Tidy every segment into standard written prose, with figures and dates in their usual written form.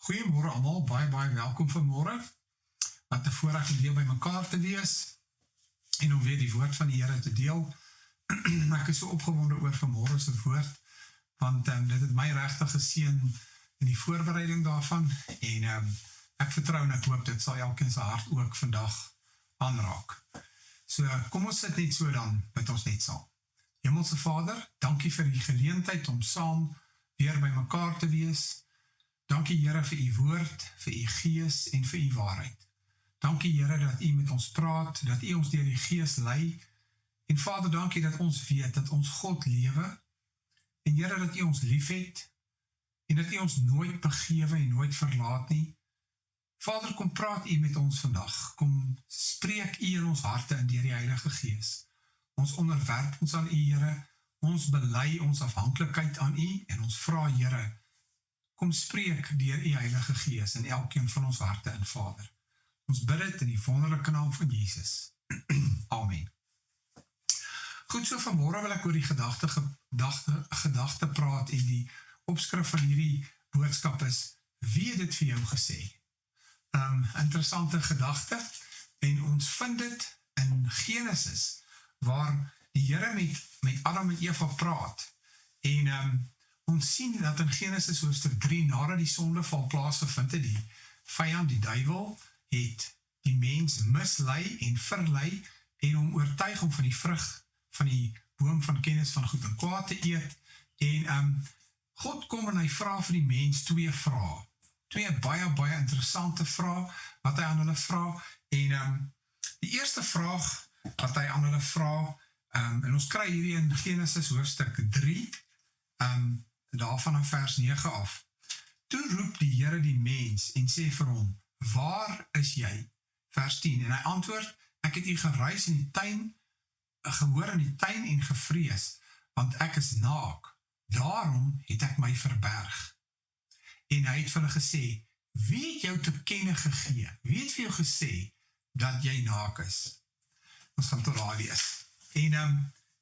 Goeiemôre almal, baie welkom vanmôre. Wat 'n voorreg om weer by mekaar te wees en om weer die woord van die Here te deel. Ek is so opgewonde oor vanmôre se woord, want dit het my regtig geseën in die voorbereiding daarvan en ek vertrou en ek hoop dit sal elkeen se hart ook vandag aanraak. So kom ons sit net so dan met ons net saam. Hemelse Vader, dankie vir die geleentheid om saam weer by mekaar te wees. Dankie Here vir u woord, vir u gees en vir u waarheid. Dankie Here dat u met ons praat, dat u ons deur die gees lei. En Vader, dankie dat ons weet dat ons God lewe. En Here dat u ons liefhet en dat u ons nooit begewe en nooit verlaat nie. Vader, kom praat u met ons vandag. Kom spreek u in ons harte en deur die Heilige Gees. Ons onderwerp ons aan u Here. Ons bely ons afhanklikheid aan u en ons vra Here, kom spreek deur u Heilige Gees in elkeen van ons harte en Vader. Ons bid dit in die wonderlike naam van Jesus. Amen. Goed, so vanmôre wil ek oor die gedagte praat en die opskrif van hierdie boodskap is, wie het dit vir jou gesê? Interessante gedagte en ons vind dit in Genesis, waar die Here met Adam en Eva praat en ons sien dat in Genesis hoofstuk 3, nadat die sondeval plaasgevind het, die vyand, die duiwel, het die mens mislei en verlei en hom oortuig om van die vrug van die boom van kennis van goed en kwaad te eet. En God kom en hy vra vir die mens twee vrae. Twee baie interessante vrae wat hy aan hulle vra. En die eerste vraag wat hy aan hulle vra, en ons kry hierdie in Genesis hoofstuk 3, daarvan in vers 9 af. Toe roep die Here die mens en sê vir hom, waar is jy? Vers 10, en hy antwoord, ek het u gereis in die tuin, gehoor in die tuin en gevrees, want ek is naak, daarom het ek my verberg. En hy het vir hulle gesê, wie het jou te kenne gegee? Wie het vir jou gesê dat jy naak is? Ons gaan tot daar lees. En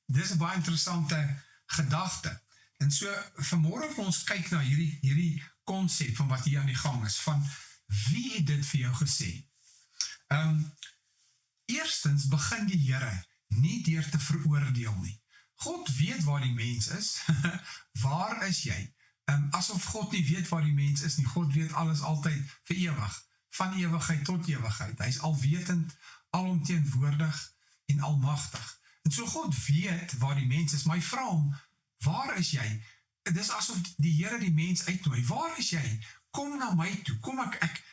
dit is 'n baie interessante gedagte. En so vanmôre wil ons kyk na hierdie konsep van wat hier aan die gang is, van wie het dit vir jou gesê? Eerstens begin die Here nie deur te veroordeel nie. God weet waar die mens is. Waar is jy? Asof God nie weet waar die mens is nie. God weet alles altyd vir ewig, van ewigheid tot ewigheid. Hy is alwetend, alomteenwoordig en almagtig. En so God weet waar die mens is, maar hy vra hom, waar is jy? Dit is asof die Here die mens uitnooi. Waar is jy? Kom na my toe. Kom ek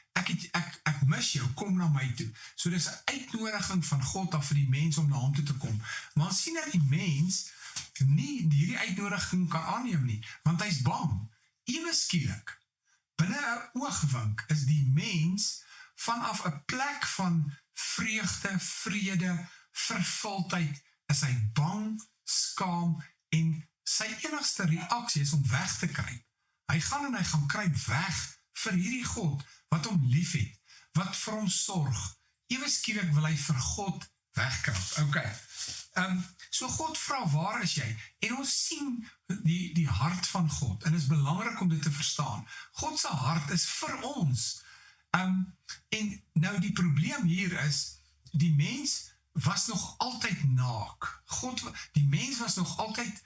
mis jou, kom na my toe. So dis 'n uitnodiging van God af vir die mens om na hom toe te kom. Maar ons sien dat die mens nie hierdie uitnodiging kan aanneem nie, want hy's bang. Ewe skielik, binne 'n oogwink is die mens vanaf 'n plek van vreugde, vrede, vervuldheid, is hy bang, skaam en sy enigste reaksie is om weg te kruip. Hy gaan kruip weg vir hierdie God wat hom liefhet, wat vir hom sorg. Ewe skielik wil hy vir God wegkruip. Okay. So God vra, waar is jy? En ons sien die hart van God, en het is belangrik om dit te verstaan. God se hart is vir ons. En nou die probleem hier is, die mens was nog altyd naak. Die mens was nog altyd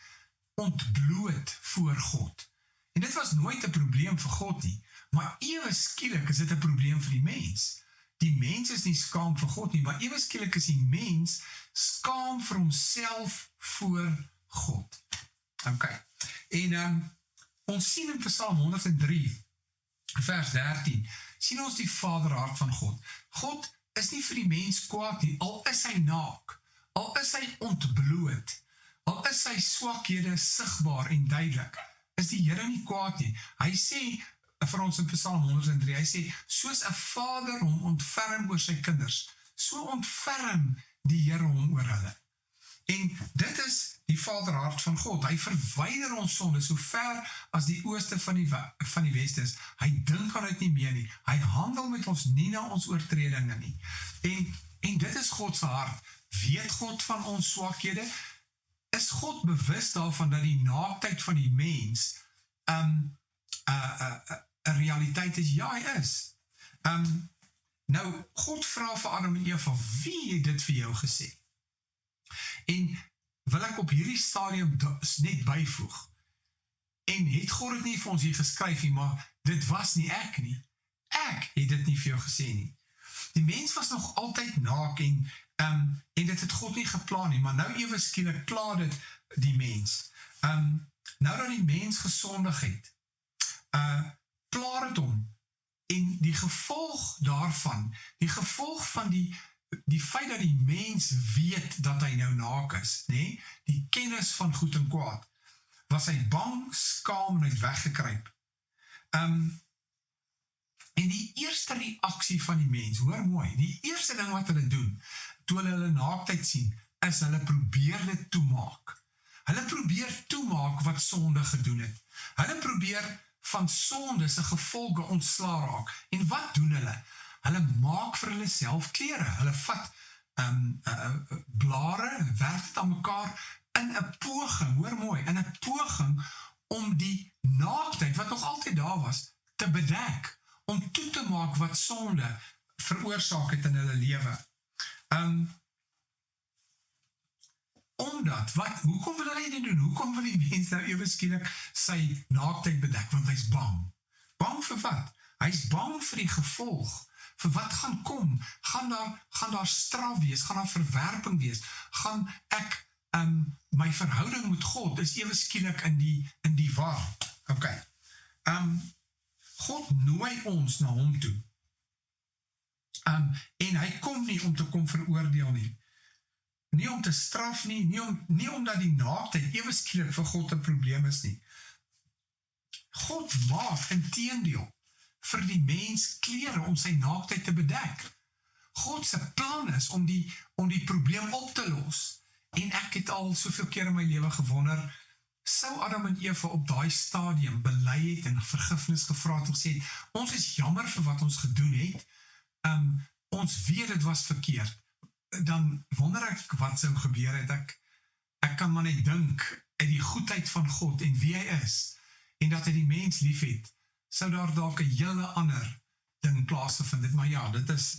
ontbloot voor God. En dit was nooit 'n probleem vir God nie, maar ewe skielik is dit 'n probleem vir die mens. Die mens is nie skaam vir God nie, maar ewe skielik is die mens skaam vir homself voor God. Okay. En ons sien in Psalm 103, vers 13, sien ons die vaderhart van God. God is nie vir die mens kwaad nie, al is hy naak, al is hy ontbloot, al is sy swakhede sigbaar en duidelik, is die Here nie kwaad nie. Hy sê vir ons in Psalm 103, hy sê, soos 'n vader hom ontferm oor sy kinders, so ontferm die Here hom oor hulle. En dit is die vaderhart van God. Hy verwyder ons sonde so ver as die ooste van die weste is. Hy dink aan dit nie meer nie. Hy handel met ons nie na ons oortredinge nie. En dit is God se hart. Weet God van ons swakhede? Is God bewus daarvan dat die naaktheid van die mens 'n realiteit is? Ja, hy is. Nou, God vra vir Adam en Eva, wie het dit vir jou gesê? En wil ek op hierdie stadium net byvoeg, en het God het nie vir ons hier geskryf nie, maar dit was nie ek nie. Ek het dit nie vir jou gesê nie. Die mens was nog altyd naak en dit het God nie geplan nie, maar nou ewe skielik pla dit die mens. Nou dat die mens gesondig het, pla dit hom. En die gevolg daarvan, die gevolg van die feit dat die mens weet dat hy nou naak is, nee, die kennis van goed en kwaad, was hy bang, skaam en hy het weggekruip. En die eerste reaksie van die mens, hoor mooi, die eerste ding wat hulle doen, toe hulle naaktheid sien, is hulle probeer dit toemaak. Hulle probeer toemaak wat sonde gedoen het. Hulle probeer van sonde se gevolge ontslaa raak. En wat doen hulle? Hulle maak vir hulle self klere. Hulle vat blare, werk dit aan mekaar in 'n poging, hoor mooi, in 'n poging om die naaktheid, wat nog altyd daar was, te bedek, om toe te maak wat sonde veroorsaak het in hulle lewe. Omdat, hoekom wil hulle dit doen? Hoekom wil die mens nou ewe skielik sy naaktheid bedek? Want hy's bang. Bang vir wat? Hy's bang vir die gevolg, vir wat gaan kom. Gaan daar straf wees, gaan daar verwerping wees, gaan ek, my verhouding met God is ewe skielik in die war. Okay. God nooi ons na hom toe. En hy kom nie om te kom veroordeel nie. Nie om te straf nie, nie omdat die naaktheid ewe skielik vir God 'n probleem is nie. God maak inteendeel vir die mens klere om sy naaktheid te bedek. God se plan is om die probleem op te los. En ek het al soveel keer in my lewe gewonder, sou Adam en Eva op daai stadium bely het en vergifnis gevra het en gesê, ons is jammer vir wat ons gedoen het, ons weet dit was verkeerd, dan wonder ek wat sou gebeur het. Ek kan maar net dink uit die goedheid van God en wie hy is, en dat hy die mens lief het, sou daar dalk 'n hele ander ding plaasgevind, maar ja, dit is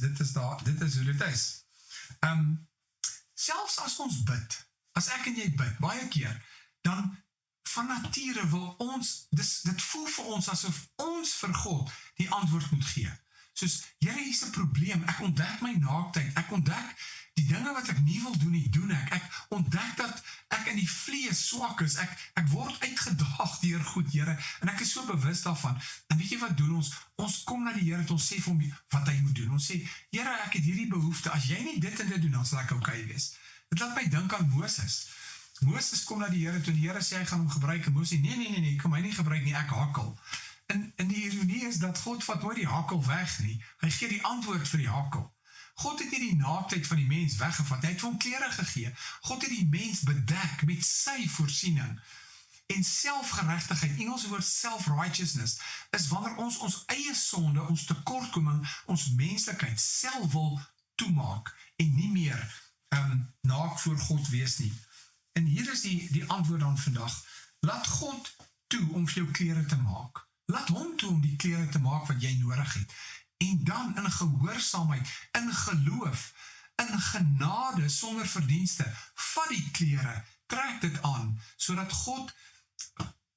hoe dit is. Selfs as ons bid, as ek en jy bid, baie keer, dan van nature wil ons, dit voel vir ons asof ons vir God die antwoord moet gee. Soos, Here, hier is 'n probleem, ek ontdek my naaktheid, ek ontdek die dinge wat ek nie wil doen nie, doen ek ontdek dat ek in die vlees swak is, ek word uitgedaag deur goed, Here, en ek is so bewus daarvan, en weet jy wat doen ons? Ons kom na die Here, ons sê vir hom wat hy moet doen, ons sê, Here, ek het hierdie behoefte, as jy nie dit en dit doen, dan sal ek okay wees. Dit laat my dink aan Moses. Moses kom na die Here, toe die Here sê, hy gaan hom gebruik, en Moses sê, nee, kom hy nie gebruik nie, ek hakel. En die ironie is dat God vat nooit die hakel weg nie, hy gee die antwoord vir die hakel. God het nie die naaktheid van die mens weggevat, hy het vir hom klere gegee. God het die mens bedek met sy voorsiening. En selfgeregtigheid, Engelse woord self-righteousness, is wanneer ons eie sonde, ons tekortkoming, ons menslikheid self wil toemaak, en nie meer naak voor God wees nie. En hier is die antwoord dan vandag. Laat God toe om vir jou klere te maak. Laat hom toe om die klere te maak wat jy nodig het. En dan in gehoorsaamheid, in geloof, in genade, sonder verdienste, vat die klere, trek dit aan, sodat God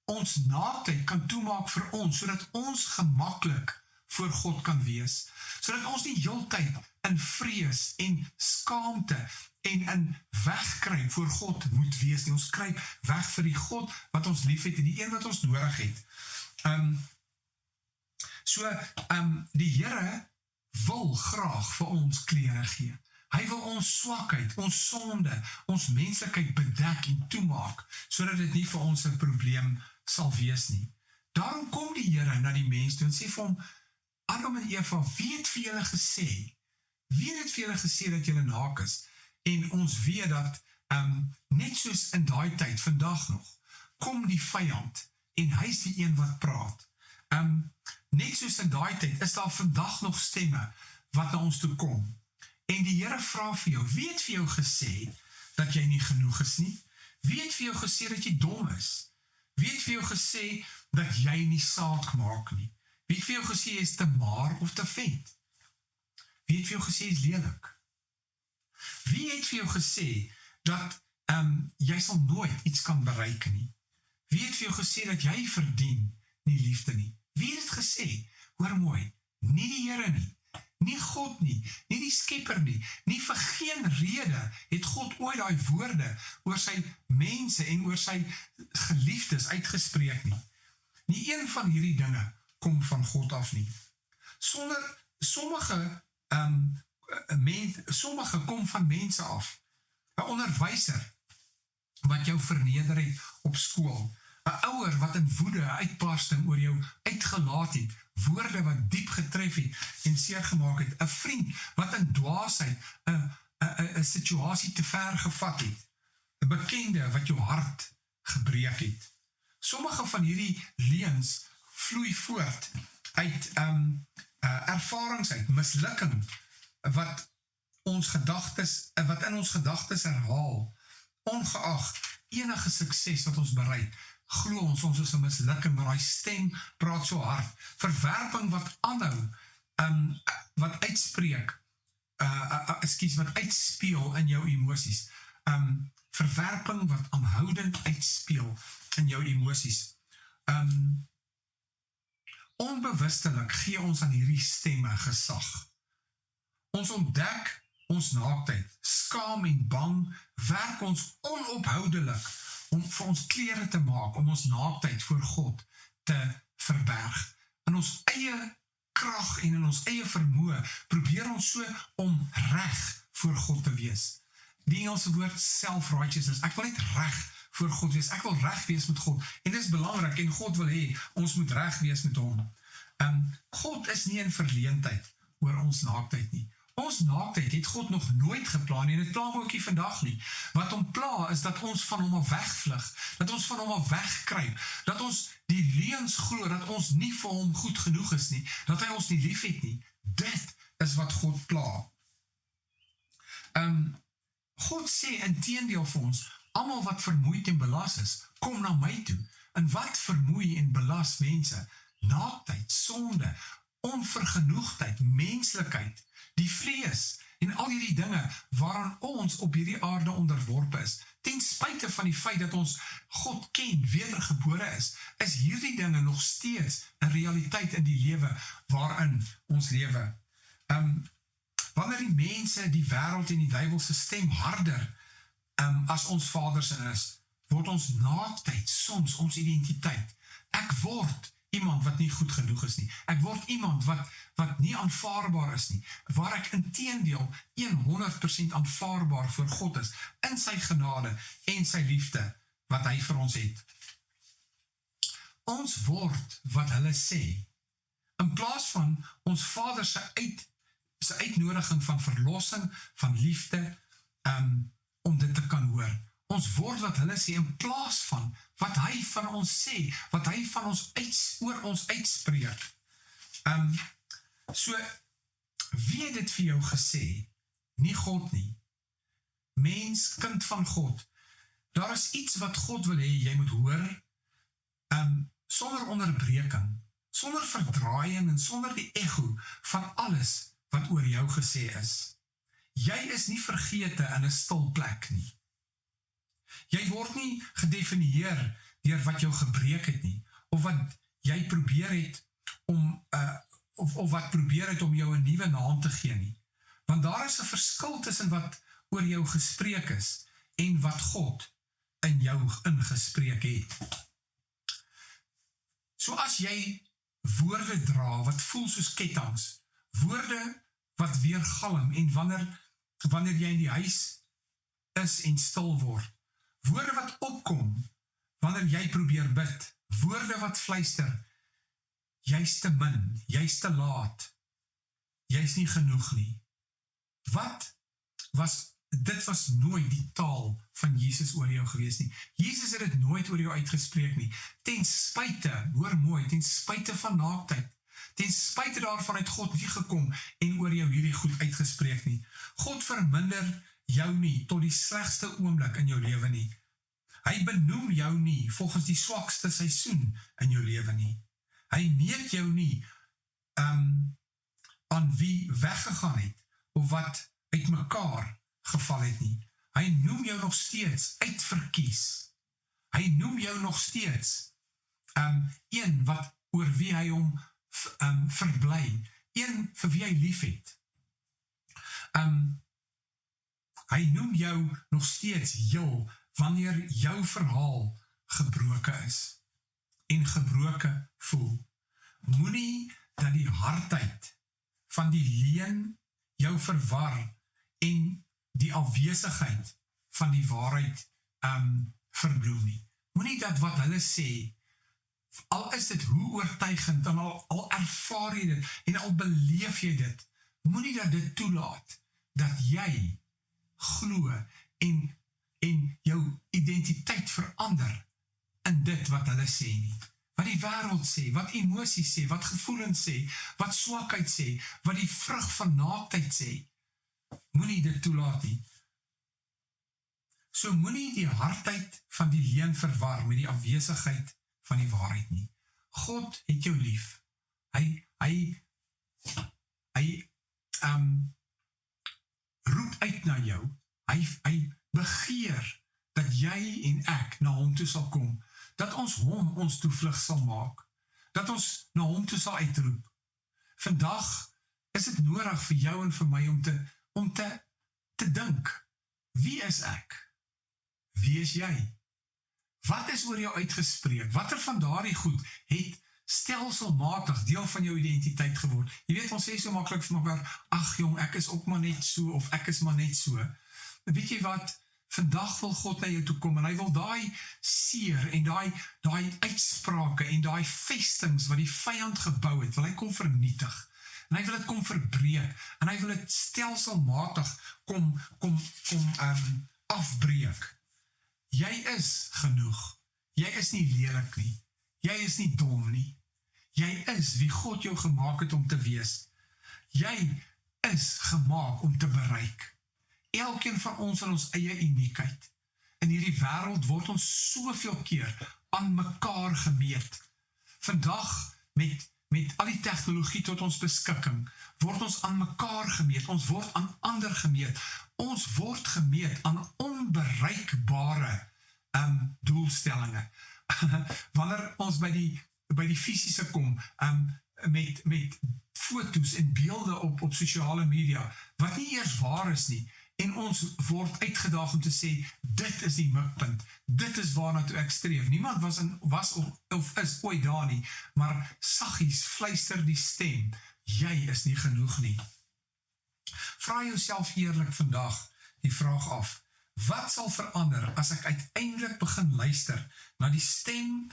ons naaktheid kan toemaak vir ons, sodat ons gemaklik voor God kan wees, sodat ons nie heeltyd in vrees en skaamte en in wegkruip voor God moet wees nie. Ons kruip weg vir die God wat ons lief het en die een wat ons nodig het. Die Here wil graag vir ons klere gee. Hy wil ons swakheid, ons sonde, ons menslikheid bedek en toemaak, sodat dit nie vir ons 'n probleem sal wees nie. Daarom kom die Here na die mens toe en sê vir hom, Adam en Eva, wie het vir julle gesê? Wie het vir julle gesê dat julle naak is? En ons weet dat, net soos in daai tyd, vandag nog, kom die vyand, en hy is die een wat praat. Net soos in daai tyd, is daar vandag nog stemme, wat na ons toe kom. En die Here vra vir jou, wie het vir jou gesê, dat jy nie genoeg is nie? Wie het vir jou gesê, dat jy dom is? Wie het vir jou gesê, dat jy nie saak maak nie? Wie het vir jou gesê is te maar of te vet? Wie het vir jou gesê is lelik? Wie het vir jou gesê dat jy sal nooit iets kan bereik nie? Wie het vir jou gesê dat jy verdien nie liefde nie? Wie het het gesê? Hoor mooi, nie die Here nie, nie God nie die skepper nie vir geen rede het God ooit daai woorde oor sy mense en oor sy geliefdes uitgespreek nie. Nie een van hierdie dinge kom van God af nie. Sommige kom van mense af. 'n onderwyser wat jou verneder het op skool, 'n ouer wat in woede 'n uitbarsting oor jou uitgelaat het, woorde wat diep getref het en seer gemaak het, 'n vriend wat in dwaasheid 'n situasie te ver gevat het, 'n bekende wat jou hart gebreek het. Sommige van hierdie leuns vloei voort uit ervarings uit, mislukking, wat in ons gedagtes herhaal, ongeag enige sukses wat ons bereik, glo ons is 'n mislukking, maar die stem praat so hard, verwerping wat aanhou, wat uitspreek, wat uitspeel in jou emosies, verwerping wat aanhoudend uitspeel in jou emosies. Onbewustelik gee ons aan hierdie stemme gesag. Ons ontdek ons naaktheid, skaam en bang, werk ons onophoudelik om vir ons klere te maak, om ons naaktheid voor God te verberg. In ons eie krag en in ons eie vermoë probeer ons so om reg voor God te wees. Die Engelse woord self-righteousness, ek wil net reg voor God wees, ek wil reg wees met God, en dit is belangrik, en God wil hê, ons moet reg wees met hom. God is nie in verleentheid oor ons naaktheid nie. Ons naaktheid het God nog nooit gepla nie, en dit pla hom ook nie vandag nie. Wat hom pla is dat ons van hom af wegvlug, dat ons van hom af wegkruip, dat ons die leuns glo, dat ons nie vir hom goed genoeg is nie, dat hy ons nie lief het nie. Dit is wat God pla. God sê inteendeel vir ons, almal wat vermoeid en belas is, kom na my toe. En wat vermoei en belas mense? Naaktheid, sonde, onvergenoegdheid, menslikheid, die vlees en al hierdie dinge waaraan ons op hierdie aarde onderworpe is. Ten spyte van die feit dat ons God ken, wedergebore is hierdie dinge nog steeds 'n realiteit in die lewe waarin ons lewe. Wanneer die mense, die wêreld en die duiwelse stem harder as ons Vader se is, word ons naaktheid soms ons identiteit. Ek word iemand wat nie goed genoeg is nie. Ek word iemand wat nie aanvaarbaar is nie, waar ek inteendeel 100% aanvaarbaar voor God is, in sy genade en sy liefde, wat hy vir ons het. Ons word wat hulle sê, in plaas van ons Vader se uitnodiging van verlossing, van liefde, om dit te kan hoor. Ons word wat hulle sê, in plaas van wat hy van ons sê, wat hy van ons oor ons uitspreek. So, wie het dit vir jou gesê? Nie God nie. Mens, kind van God. Daar is iets wat God wil hê, jy moet hoor, sonder onderbreking, sonder verdraaiing en sonder die echo van alles wat oor jou gesê is. Jy is nie vergete in 'n stil plek nie. Jy word nie gedefinieer deur wat jou gebreek het nie, of wat jy probeer het om, of wat probeer het om jou 'n nuwe naam te gee nie. Want daar is 'n verskil tussen wat oor jou gespreek is, en wat God in jou ingespreek het. So as jy woorde dra, wat voel soos kettinge, woorde wat weer galm, en wanneer jy in die huis is en stil word, woorde wat opkom, wanneer jy probeer bid, woorde wat fluister, jy's te min, jy's te laat, jy's nie genoeg nie. Dit was nooit die taal van Jesus oor jou gewees nie. Jesus het dit nooit oor jou uitgespreek nie. Ten spyte, hoor mooi, ten spyte van naaktheid, ten spyte daarvan het God nie gekom en oor jou hierdie goed uitgespreek nie. God verminder jou nie tot die slegste oomblik in jou lewe nie. Hy benoem jou nie volgens die swakste seisoen in jou lewe nie. Hy meet jou nie aan wie weggegaan het, of wat uit mekaar geval het nie. Hy noem jou nog steeds uitverkies. Hy noem jou nog steeds een wat oor wie hy hom verbly, een vir wie hy lief het. Hy noem jou nog steeds heel, wanneer jou verhaal gebroken is, en gebroken voel. Moenie dat die hardheid van die leuen jou verwar, en die afwesigheid van die waarheid verbloem nie. Moenie dat wat hulle sê, al is dit hoe oortuigend, en al ervaar jy dit, en al beleef jy dit, moenie dat dit toelaat, dat jy glo, en jou identiteit verander, in dit wat hulle sê nie. Wat die wêreld sê, wat emosies sê, wat gevoelens sê, wat swakheid sê, wat die vrug van naaktheid sê, moenie dit toelaat nie. So moenie die hardheid van die leuen verwar met die afwesigheid van die waarheid nie. God het jou lief. Hy roep uit na jou. Hy begeer dat jy en ek na hom toe sal kom. Dat ons hom ons toevlug sal maak. Dat ons na hom toe sal uitroep. Vandag is dit nodig vir jou en vir my om te dink. Wie is ek? Wie is jy? Wat is oor jou uitgespreek? Watter van daardie goed het stelselmatig deel van jou identiteit geword? Jy weet, ons sê so maklik vir mekaar, ag jong, ek is ook maar net so, of ek is maar net so. Weet jy wat? Vandag wil God na jou toe kom, en hy wil daai seer, en daai uitsprake, en daai vestings, wat die vyand gebou het, wil hy kom vernietig, en hy wil het kom verbreek, en hy wil het stelselmatig kom afbreek. Jy is genoeg, jy is nie lelik nie, jy is nie dom nie, jy is wie God jou gemaak het om te wees, jy is gemaak om te bereik. Elkeen van ons in ons eie uniekheid. In hierdie wêreld word ons soveel keer aan mekaar gemeet. Vandag met al die tegnologie tot ons beskikking, word ons aan mekaar gemeet, ons word aan ander gemeet, ons word gemeet aan onbereikbare doelstellinge. Wanneer ons by die fisiese kom, met foto's en beelde op sosiale media, wat nie eers waar is nie, en ons word uitgedaag om te sê, dit is die mikpunt, dit is waarna toe ek streef. Niemand was of is ooit daar nie, maar saggies fluister die stem, jy is nie genoeg nie. Vra jouself eerlik vandag die vraag af, wat sal verander as ek uiteindelik begin luister na die stem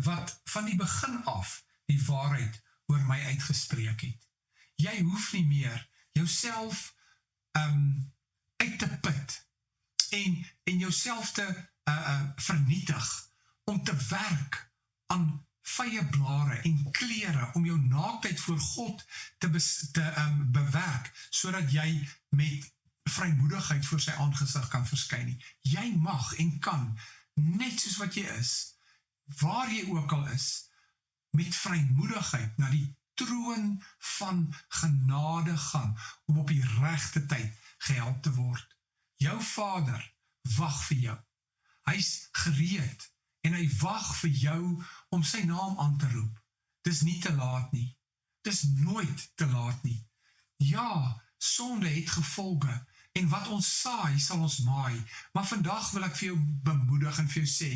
wat van die begin af die waarheid oor my uitgespreek het? Jy hoef nie meer jouself uit te put en jouself te vernietig om te werk aan vye blare en klere om jou naaktheid voor God te bewerk, sodat jy met vrymoedigheid voor sy aangesig kan verskyn nie. Jy mag en kan, net soos wat jy is, waar jy ook al is, met vrymoedigheid na die troon van genade gaan, om op die regte tyd gehelp te word. Jou Vader wag vir jou. Hy's gereed, en hy wag vir jou om sy naam aan te roep. Dis nie te laat nie. Dis nooit te laat nie. Ja, sonde het gevolge, en wat ons saai, sal ons maai. Maar vandag wil ek vir jou bemoedig en vir jou sê,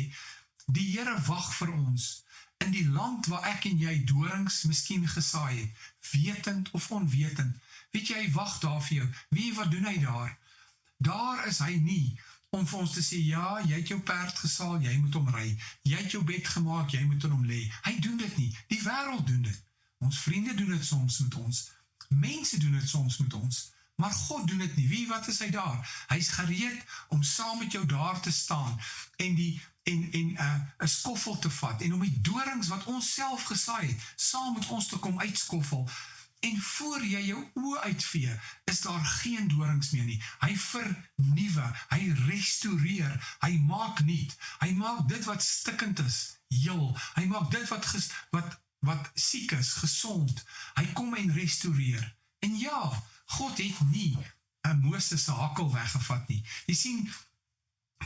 die Here wag vir ons, in die land waar ek en jy dorings miskien gesaai het, wetend of onwetend. Weet jy, hy wag daar vir jou. Wat doen hy daar? Daar is hy nie, om vir ons te sê, ja, jy het jou perd gesaal, jy moet hom ry. Jy het jou bed gemaak, jy moet in hom lê. Hy doen dit nie. Die wêreld doen dit. Ons vriende doen dit soms met ons. Mense doen dit soms met ons. Maar God doen dit nie. Wat is hy daar? Hy is gereed om saam met jou daar te staan en 'n skoffel te vat en om die dorings wat ons self gesaai het, saam met ons te kom uitskoffel. En voor jy jou oë uitvee, is daar geen dorings meer nie. Hy vernuwe, hy restoreer, hy maak nuut. Hy maak dit wat stikkend is, heel. Hy maak dit wat wat siek is, gesond. Hy kom en restoreer. En ja, God het nie Moses se hakkel weggevat nie. Jy sien,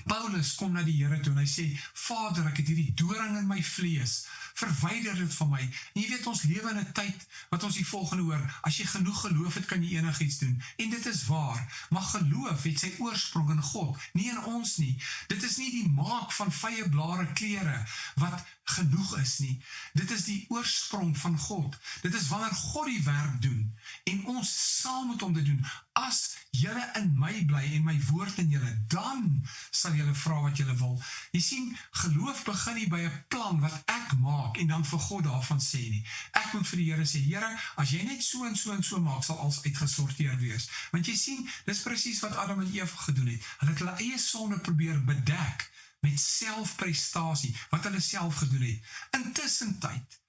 Paulus kom na die Here toe en hy sê, Vader, ek het hierdie doring in my vlees, verwyder dit van my. En jy weet, ons lewe in 'n tyd wat ons die volgende hoor, as jy genoeg geloof het, kan jy enigiets doen. En dit is waar, maar geloof het sy oorsprong in God, nie in ons nie. Dit is nie die maak van vye blare klere wat genoeg is nie. Dit is die oorsprong van God. Dit is wanneer God die werk doen en ons saam met hom dit doen. As julle in my bly en my woord in julle, dan sal julle vra wat julle wil. Jy sien, geloof begin nie by 'n plan wat ek maak en dan vir God daarvan sê nie. Ek moet vir die Here sê, Here, as jy net so en so en so maak, sal alles uitgesorteer wees. Want jy sien, dis presies wat Adam en Eva gedoen het. Hulle het hulle eie sonde probeer bedek met selfprestasie, wat hulle self gedoen het. Intussen tyd,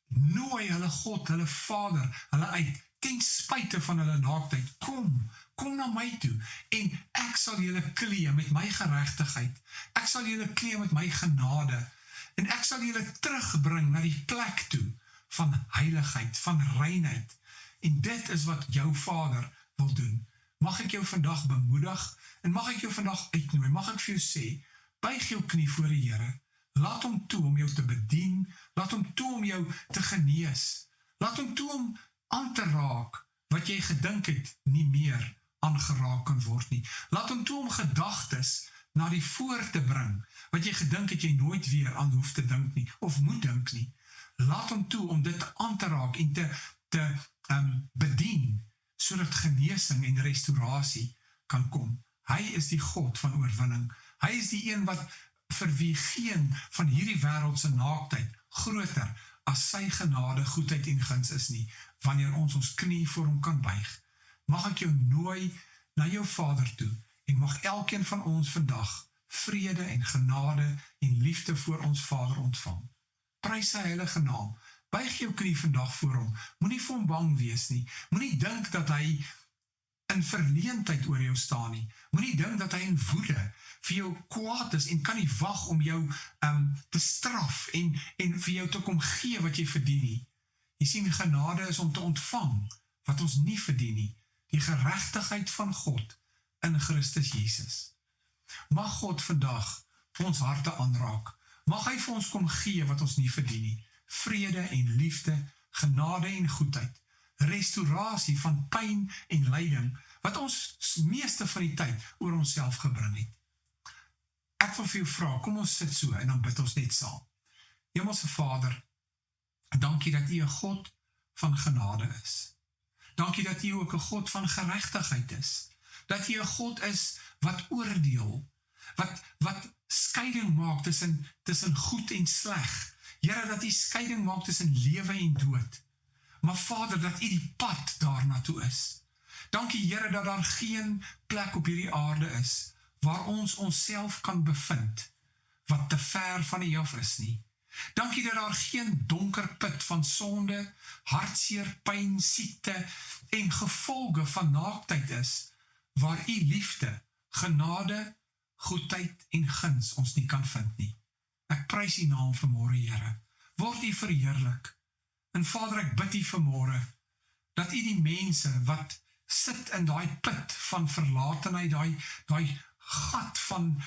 nooi hulle God, hulle Vader, hulle uit, ten spyte van hulle naaktheid, kom na my toe, en ek sal julle klee met my geregtigheid, ek sal julle klee met my genade, en ek sal julle terugbring na die plek toe, van heiligheid, van reinheid, en dit is wat jou Vader wil doen. Mag ek jou vandag bemoedig, en mag ek jou vandag uitnooi, mag ek vir jou sê, buig jou knie voor die Here, laat hom toe om jou te bedien, laat hom toe om jou te genees, laat hom toe om aan te raak, wat jy gedink het, nie meer aangeraak kan word nie. Laat hom toe om gedagtes na die voor te bring, wat jy gedink het jy nooit weer aan hoef te dink nie, of moet dink nie. Laat hom toe om dit aan te raak en te bedien, sodat genesing en restaurasie kan kom. Hy is die God van oorwinning. Hy is die een wat vir wie geen van hierdie wêreldse naaktheid groter as sy genade, goedheid en guns is nie, wanneer ons knie voor hom kan buig. Mag ek jou nooi na jou Vader toe, en mag elkeen van ons vandag vrede en genade en liefde voor ons Vader ontvang. Prys sy heilige naam. Buig jou knie vandag voor hom. Moenie vir hom bang wees nie. Moenie dink dat hy in verleentheid oor jou staan nie. Moenie dink dat hy in woede vir jou kwaad is en kan nie wag om jou te straf en vir jou te kom gee wat jy verdien nie. Jy sien, genade is om te ontvang wat ons nie verdien nie. Die geregtigheid van God in Christus Jesus. Mag God vandag ons harte aanraak. Mag hy vir ons kom gee wat ons nie verdien nie. Vrede en liefde, genade en goedheid. Restaurasie van pyn en lyding, wat ons meeste van die tyd oor onsself gebring het. Ek wil vir jou vra, kom ons sit so en dan bid ons net saam. Hemelse Vader, dankie dat U 'n God van genade is. Dankie dat U ook 'n God van geregtigheid is. Dat U 'n God is wat oordeel, wat skeiding maak tussen goed en sleg. Here, dat U skeiding maak tussen lewe en dood. Maar Vader, dat U die pad daarna toe is. Dankie Here dat daar geen plek op hierdie aarde is, waar ons onsself kan bevind, wat te ver van U af is nie. Dankie dat daar geen donker put van sonde, hartseer, pyn, siekte en gevolge van naaktheid is, waar U liefde, genade, goedheid en guns ons nie kan vind nie. Ek prys U naam vanmôre, Here. Word U verheerlik. En Vader, ek bid U vanmôre, dat U die mense wat sit in daai put van verlatenheid, daai gat van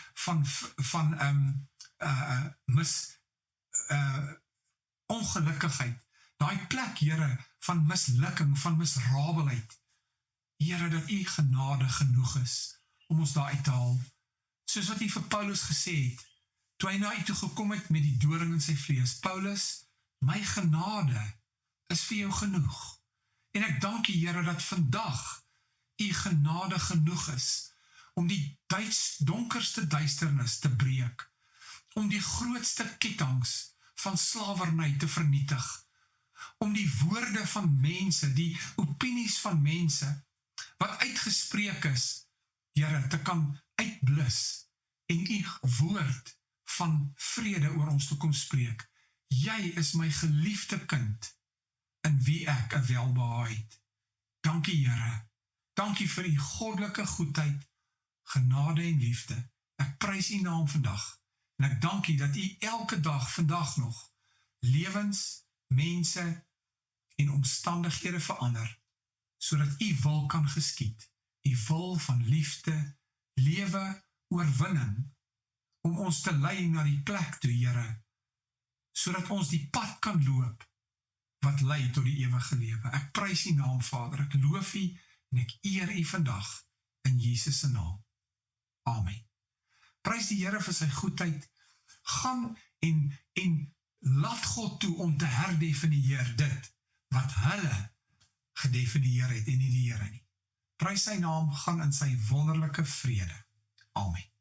ongelukkigheid, daai plek, Here, van mislukking, van misrabelheid. Here, dat U genade genoeg is om ons daar uit te haal. Soos wat U vir Paulus gesê het, toe hy na U toe gekom het met die doring in sy vlees. Paulus, my genade is vir jou genoeg. En ek dank U, Here, dat vandag U genade genoeg is om die donkerste duisternis te breek, om die grootste kettinge van slawerny te vernietig, om die woorde van mense, die opinies van mense, wat uitgespreek is, Here, te kan uitblus, en U woord van vrede oor ons te kom spreek. Jy is my geliefde kind, in wie ek 'n welbehae het. Dankie, Here. Dankie vir U goddelike goedheid, genade en liefde. Ek prys U naam vandag, en ek dank U dat U elke dag, vandag nog, lewens, mense en omstandighede verander, sodat u wil kan geskied, u wil van liefde, lewe, oorwinning, om ons te lei na die plek toe, Here, sodat ons die pad kan loop, wat lei tot die ewige lewe. Ek prys u naam, Vader, ek loof u, en ek eer u vandag, in Jesus se naam. Amen. Prys die Here vir sy goedheid, gaan en laat God toe om te herdefinieer dit, wat hulle gedefinieer het en nie die Here nie. Prys sy naam, gaan in sy wonderlike vrede. Amen.